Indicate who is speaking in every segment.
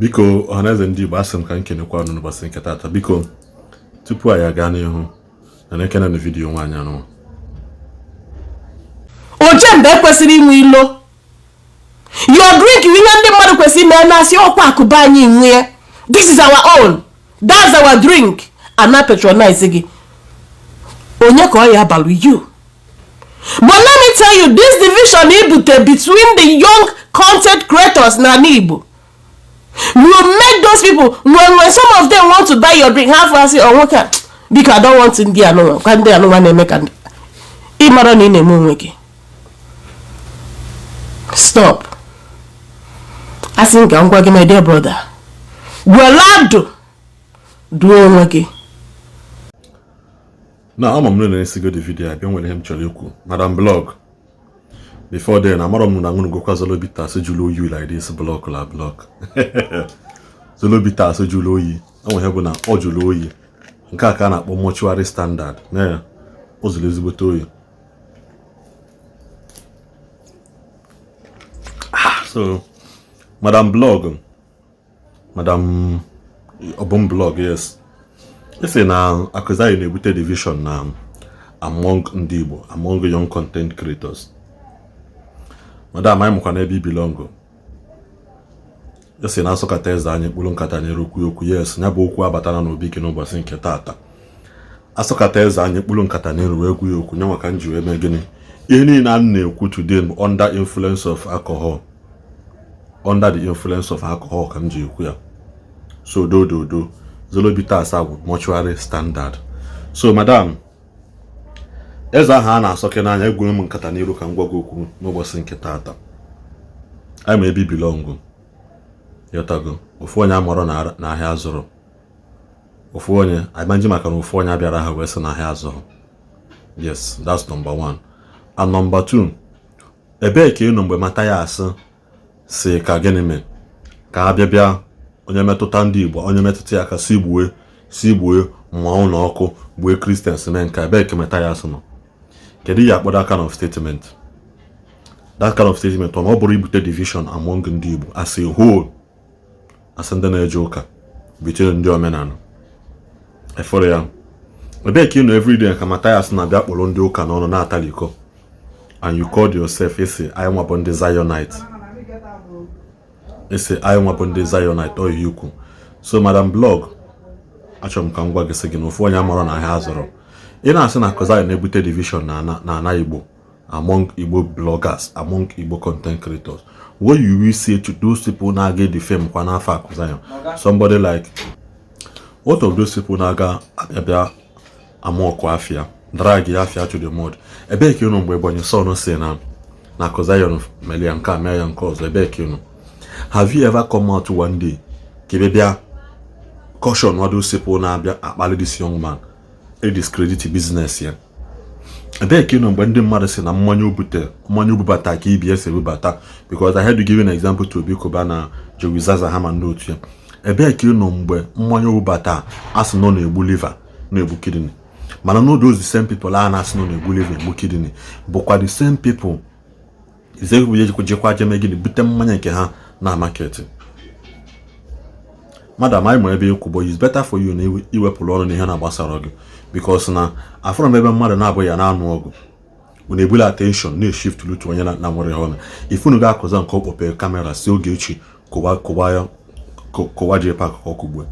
Speaker 1: biko ọhaneze ndị Igbo asị m ka nkenekwa ọnụ n'ụbọchị nke taata. Biko tupu anyị aga n'ihu na ekene na vidiyo nwaanyị anụ
Speaker 2: Ojembe kwesịrị inwe ilo. Your drink ihe ndị mmadụ kwesịrị ime na-asị ọkwa akụba anyị nwe. This is our own. That's our drink. And not patronize gị. Onye ka ọ ya abalụ you. But let me tell you, this division ibute between the young content creators na Igbo will make those people, when some of them want to buy your drink, half and say, oh, okay, because I don't want in there, no, can they no one make and imara in a movie. Stop. I think I'm going, my dear brother. Well, do okay.
Speaker 1: Now I'm going to go the video. I don't want him to Madam Blog. Before then, I'm going to go to Zolobita, so you like this blog or blog. Zolobita, so you I want to have an Ojuloyi. Nkaka na mortuary standard. Yeah, Ozulizbutoyi. So, Madam Blog, Madam Obum Blog, yes. Let's say now, Akuzai Nebute division now among Ndibo, among young content creators. Madam, I'm going to be belong. Let's say now, so Katez Daniel Bulun Kataniruku, yes, Nabuku Abatana no big no basin ketata. Asokatez Daniel Bulun Kataniru, Kunyama Kanju, Emegini. Any name could today under influence of alcohol. Under the influence of alcohol, Kanju. So, do. Zolobita Asabu, mortuary standard. So, Madam, Eza Hana Sokena, Egwim Kataniru can go no was in Ketata. I may be belong. Yotago, Ufonia Morona na Hazoro. Ufonia, I imagine I can Ufonia Biara Western Hazoro. Yes, that's number one. And number two, a beke number Matayas say Kagenime, Kabia. Onye metụta ndị Igbo, onye metụta ya ka si gbue mma ụlọ ọkụ gbue Christians men ka ebe ekemeta ya asụnọ. Kedu ya akpọ that kind of statement? That kind of statement ọ bụrụ ibute division among ndị Igbo as a whole, as ndị na-eje ụka between ndị omenala. Efọrọ ya. Ebe ka ịnọ everyday ka Matthias na-abịa kpọrọ ndị ụka n'ọnụ na-ataliko. And you called yourself isi I nwa bụ ndị Zionite. It's I want upon the Zionite or Yuku. So, Madam Blog, Achom Kangwa Gesegin, of one Yamaron I Hazaro. In a sense, because I nebute division na Igbo among Igbo bloggers, among Igbo content creators. What you will say to those people now get the fame, somebody like what of those people now got among Kwafia, drag Yafia to the mud. A bake you know, when you saw no say now, Nakozayon, Melianka, Marian cause, a bake you know. Have you ever come out one day, Kibebia, caution what those people now about this young man, a discredited business here? I beg you know when the mother said, I'm money bubata, KBS bubata, because I had to give you an example to Bikobana, Jowizaza Haman note here. I beg you know when money bubata, as no believer, no bukidini. Man, I know those the same people are as no believer, bukidini, but the same people is every year could you quite make it, but them money can na marketing. Madam, I might be Kubo, it's better for you and you were pull on the Hana Basarog because now I from every mother now boy and I'm when they will attention, no shift to look to one na if you got Kozan cop up a camera, still Gucci, Kowaji Park or Kubwe.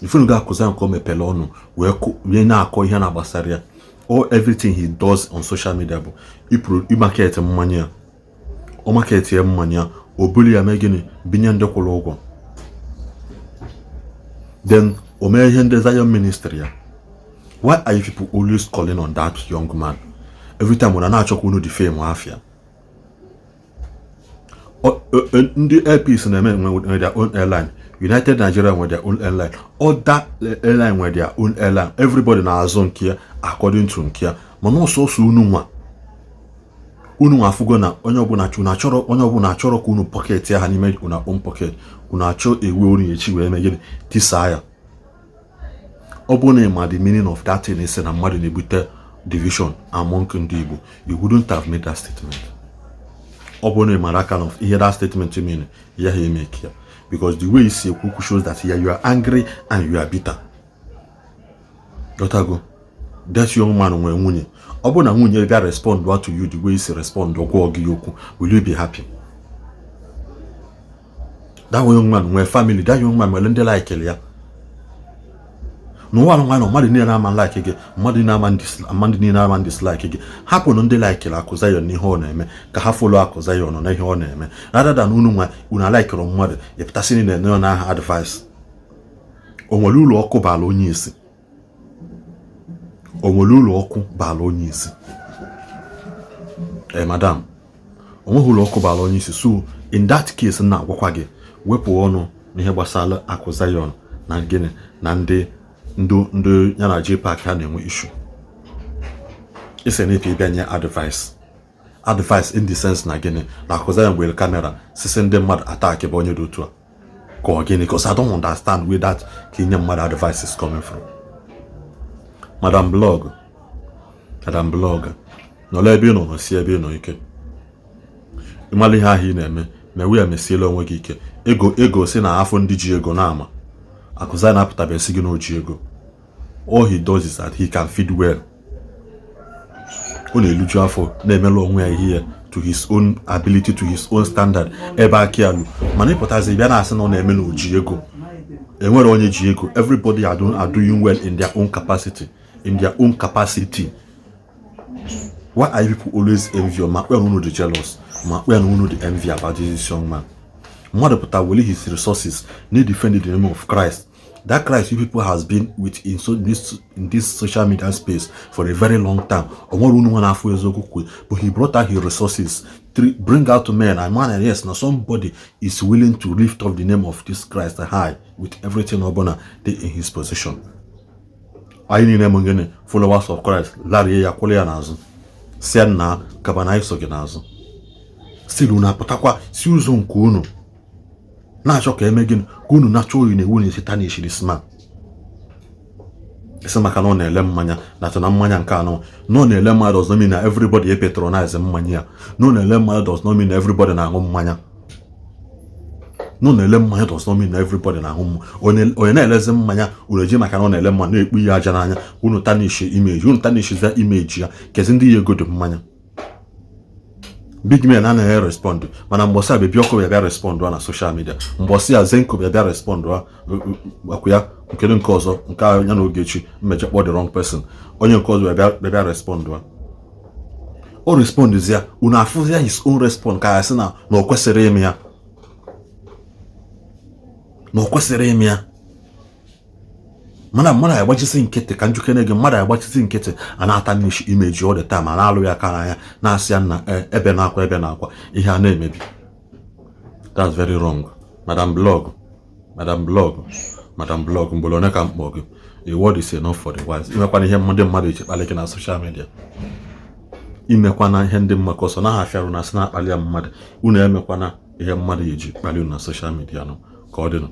Speaker 1: If you got Kozan come a pelono, we now call Hana Basaria, or everything he does on social media, you market money, or market money. Obuli amegini binyande kologo. Then Omerian Desire Ministry. Why are you people always calling on that young man? Every time when I talk to the fame mafia. The airpiece in the with their own airline. United Nigeria with their own airline. Or that airline with their own airline. Everybody na zone kia according to kia. Mano so sunuma. Unu afugo na onye ọbụla achọrọ ka unu pocket ya ha n'ime una own pocket unu achọ ewe ori echi wee megide tisaya. Ọ bụ na ma the meaning of that thing is na mmadụ na-ebute division among ndị Igbo, you wouldn't have made that statement. Ọ bụ na ma that kind of ihe that statement mean ya ha eme kia. because the way you see Okuku shows that here you are angry and you are bitter. Dotago, that young man when nwunye. Obona nwunye ga respond what to you the way you respond will you be happy? That young man when family, that young man will like ya. No one mmadụ niile na-ama like gị, mmadụ niile na-ama dislike gị. Hapụ na ndị like Akụzayọn n'ihe ọ na-eme ka ha follow Akụzayọn na ihe ọ na-eme. Rather than unu like mmadụ epụtasị niile na aha advice. O nwere ụlọ ọkụ baala onye isi. O nwere ụlọ ọkụ baala onye isi. Madam, o nweghị ụlọ ọkụ baala onye isi. So in that case na agwakwa gị wepụ ọnụ n'ihe gbasara Akụzayọn na gịnị na ndị ya na JPAC ha na-enwe issue. Ise na-epi bịa nye advice in the sense na gịnị na Akụzayọn gwere kamera sisi ndị mmadụ attack bụ onye dị otu a ka ọ gịnị, because I don't understand where that ka inye mmadụ advice is coming from. Madam Blog nọla ebe ị nọ si ebe ị nọ ike ịmala ihe ahụ ị na-eme mewe ya mesiela onwe gị ike. Ego si na afọ ndị ji ego na-ama. Akụzayọn apụtabeghị si gị na o ji ego. All he does is that he can feed well. Ọ na-eluju afọ na-emela onwe ya ihe to his own ability, to his own standard. Ebe aka ya lu mana ịpụtazi bịa na-asị na ọ na-eme na o ji ego. Enwere onye ji ego. Everybody are doing well in their own capacity. Why are you people always envy? Ma kpe unu dị jealous, ma kpe unu dị envy about this young man? Mmadụ pụta weli his resources need defend the name of Christ. That Christ you people has been with in this social media space for a very long time. But he brought out his resources to bring out to men. And man, yes, now somebody is willing to lift up the name of this Christ high with everything Obona did in his position. I need followers of Christ. Larry Yakolia Nazo. Sienna Kabanai Sogenazo. Still una potakwa si uzon kuno. Na-achọ ka emegin unu na-achọ ine unu sitani shirisma. Ese maka na ọ na-ele mmanya na mmanya nke anọ. No na-ele mmanya does not mean na everybody patronize mmanya. No na-ele mmanya does not mean na everybody na-aṅụ mmanya. No na-ele mmanya does not mean na everybody na-aṅụ mmanya. Onye na-elezi mmanya unu eji maka na ọ na-ele mmanya na-ekpu ihe aja n'anya. Unu tanish image, unu tanish za image ya. Kezi ndị ego dị mmanya. Big man anaghị respond mana mbosi abịa ọkụ bịa respond na social media. Mbosi a Zenko bịa respond akụ ya nkele nke ọzọ nke ya na Ogechi mmejọ kpọ the wrong person. Onye nke ọzọ bịa respond o respond ya unu afụzi ya his own response ka ya sị na o kwesịrị ime ya. Na o kwesịrị ime ya. Mmadụ agbachisi nkịtị ka njukene gị mmadụ agbachisi nkịtị a na-ata n'ishi imeji all the time a na-alụ ya aka n'anya na-asị ya na ebe na-akwa ihe a na-emebi. That's very wrong. Madam Blog mgbolo one ka mkpọ gị. A word is enough for the wise. Imekwana ihe ndị mmadụ eji kpali gị na social media. Imekwana ihe ndị mmadụ ọsọ na ha afịarụ na asị na-akpali ya mmadụ. Unu emekwana ihe mmadụ eji kpali na social media nọ ka ọ dị nọ.